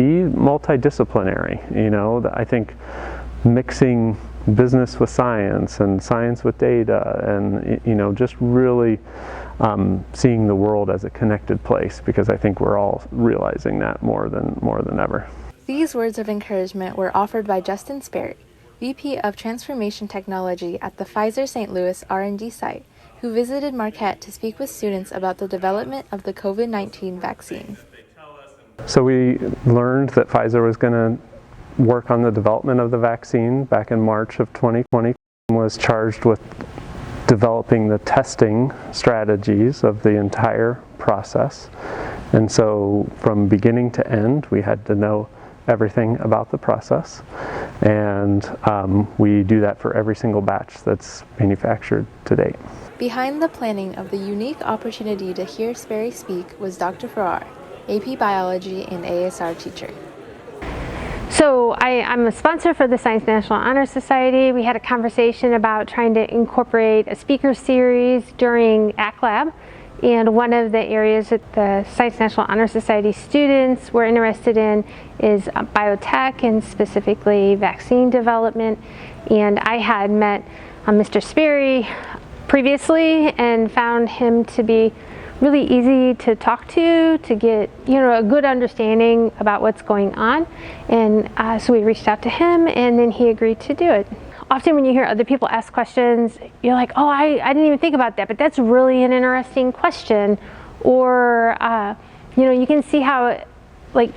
be multidisciplinary. I think mixing business with science and science with data, and just really seeing the world as a connected place, because I think we're all realizing that more than ever. These words of encouragement were offered by Justin Sperry, VP of Transformational Technology at the Pfizer St. Louis R&D Site, who visited Marquette to speak with students about the development of the COVID-19 vaccine. So we learned that Pfizer was going to work on the development of the vaccine back in March of 2020, and was charged with developing the testing strategies of the entire process. And so from beginning to end, we had to know everything about the process, and we do that for every single batch that's manufactured to date. Behind the planning of the unique opportunity to hear Sperry speak was Dr. Farrar, AP Biology and ASR teacher. So I'm a sponsor for the Science National Honor Society. We had a conversation about trying to incorporate a speaker series during ACT Lab. And one of the areas that the Science National Honor Society students were interested in is biotech, and specifically vaccine development. And I had met Mr. Sperry previously and found him to be really easy to talk to get a good understanding about what's going on. And so we reached out to him, and then he agreed to do it. Often when you hear other people ask questions, you're like, oh, I didn't even think about that, but that's really an interesting question. Or, you can see how, like,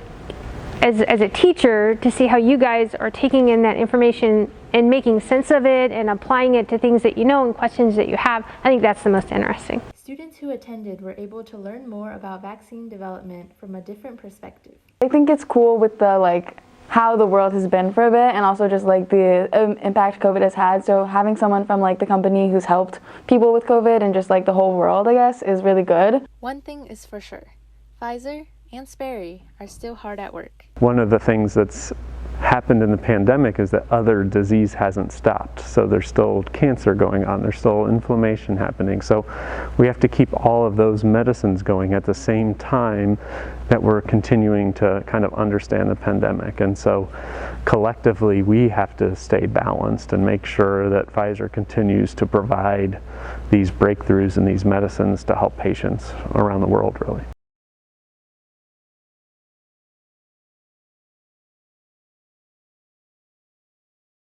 as a teacher, to see how you guys are taking in that information and making sense of it and applying it to things that you know and questions that you have. I think that's the most interesting. Students who attended were able to learn more about vaccine development from a different perspective. I think it's cool with the, how the world has been for a bit, and also just the impact COVID has had. So having someone from the company who's helped people with COVID and just the whole world, I guess, is really good. One thing is for sure, Pfizer and Sperry are still hard at work. One of the things that's happened in the pandemic is that other disease hasn't stopped. So there's still cancer going on, there's still inflammation happening. So we have to keep all of those medicines going at the same time that we're continuing to kind of understand the pandemic. And so collectively we have to stay balanced and make sure that Pfizer continues to provide these breakthroughs in these medicines to help patients around the world, really.